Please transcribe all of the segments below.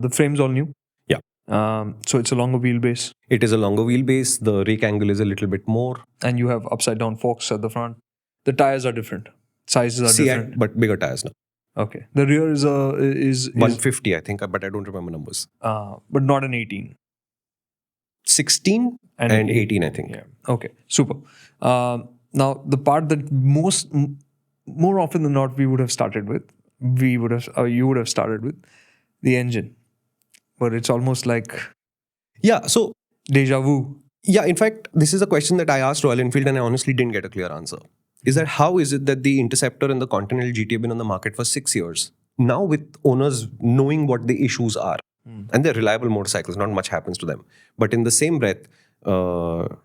The frame's all new? Yeah. So it's a longer wheelbase. It is a longer wheelbase. The rake angle is a little bit more. And you have upside down forks at the front. The tires are different. Sizes are different. But bigger tires now. Okay. The rear is 150, I think, but I don't remember numbers. But not an 18. 16 and 18, I think. Yeah. Okay. Super. Now the part that more often than not you would have started with the engine, but it's almost like So deja vu. Yeah, in fact, this is a question that I asked Royal Enfield and I honestly didn't get a clear answer. Is that how is it that the Interceptor and the Continental GT have been on the market for 6 years? Now with owners knowing what the issues are, and they're reliable motorcycles, not much happens to them. But in the same breath,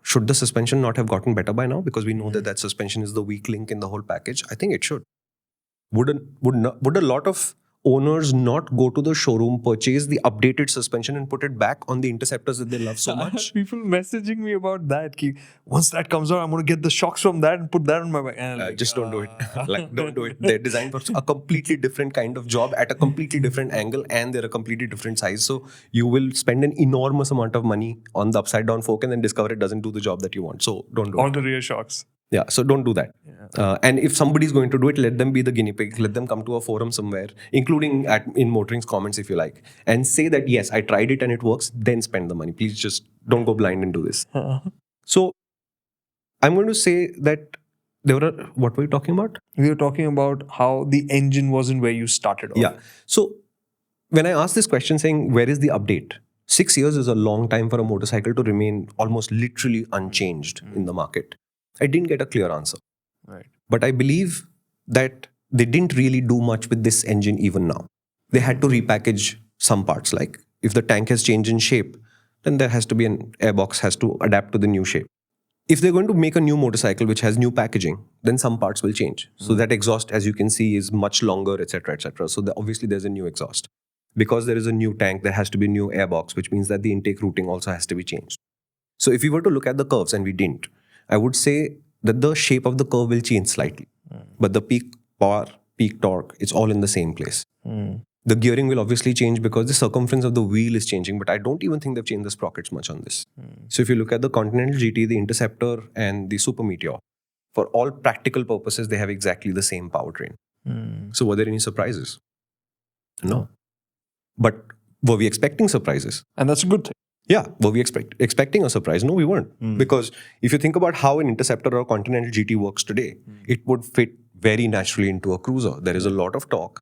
should the suspension not have gotten better by now? Because we know that suspension is the weak link in the whole package. I think it should. Would a lot of owners not go to the showroom, purchase the updated suspension and put it back on the Interceptors that they love so much? I have people messaging me about that. Once that comes out, I'm going to get the shocks from that and put that on my bike. Just don't do it. Don't do it. They're designed for a completely different kind of job at a completely different angle and they're a completely different size. So you will spend an enormous amount of money on the upside down fork and then discover it doesn't do the job that you want. So don't do it. Or the rear shocks. Yeah, so don't do that. Yeah. And if somebody's going to do it, let them be the guinea pig. Let them come to a forum somewhere, including in MotorInc's comments if you like, and say that, yes, I tried it and it works, then spend the money. Please just don't go blind into this. So I'm going to say that what were you talking about? We were talking about how the engine wasn't where you started off. Yeah. So when I asked this question saying, where is the update? 6 years is a long time for a motorcycle to remain almost literally unchanged in the market. I didn't get a clear answer. Right. But I believe that they didn't really do much with this engine even now. They had to repackage some parts. Like if the tank has changed in shape, then there has to be an airbox has to adapt to the new shape. If they're going to make a new motorcycle which has new packaging, then some parts will change. So that exhaust, as you can see, is much longer, etc., etc. So obviously there's a new exhaust. Because there is a new tank, there has to be a new airbox, which means that the intake routing also has to be changed. So if we were to look at the curves, and we didn't, I would say that the shape of the curve will change slightly. But the peak power, peak torque, it's all in the same place. The gearing will obviously change because the circumference of the wheel is changing, but I don't even think they've changed the sprockets much on this. So if you look at the Continental GT, the Interceptor and the Super Meteor, for all practical purposes, they have exactly the same powertrain. So were there any surprises? No. But were we expecting surprises? And that's a good thing. Yeah. Were we expecting a surprise? No, we weren't. Because if you think about how an Interceptor or a Continental GT works today, it would fit very naturally into a cruiser. There is a lot of torque.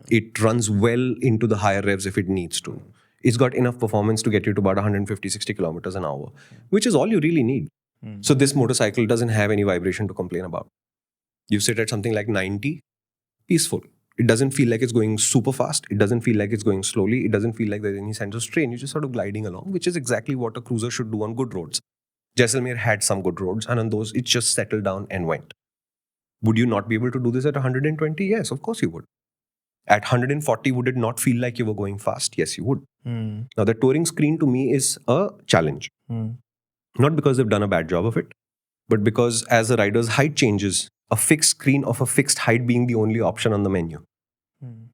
It runs well into the higher revs if it needs to. It's got enough performance to get you to about 150-60 kilometers an hour, which is all you really need. So this motorcycle doesn't have any vibration to complain about. You sit at something like 90, peaceful. It doesn't feel like it's going super fast. It doesn't feel like it's going slowly. It doesn't feel like there's any sense of strain. You're just sort of gliding along, which is exactly what a cruiser should do on good roads. Jaisalmer had some good roads, and on those, it just settled down and went. Would you not be able to do this at 120? Yes, of course you would. At 140, would it not feel like you were going fast? Yes, you would. Now, the touring screen to me is a challenge. Not because they've done a bad job of it, but because as the rider's height changes, a fixed screen of a fixed height being the only option on the menu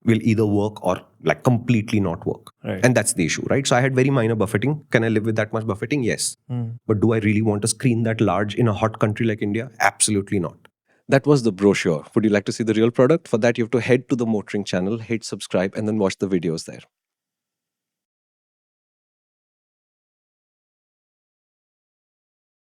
will either work or like completely not work. Right. And that's the issue, right? So I had very minor buffeting. Can I live with that much buffeting? Yes. But do I really want a screen that large in a hot country like India? Absolutely not. That was the brochure. Would you like to see the real product? For that, you have to head to the MotorInc channel, hit subscribe, and then watch the videos there.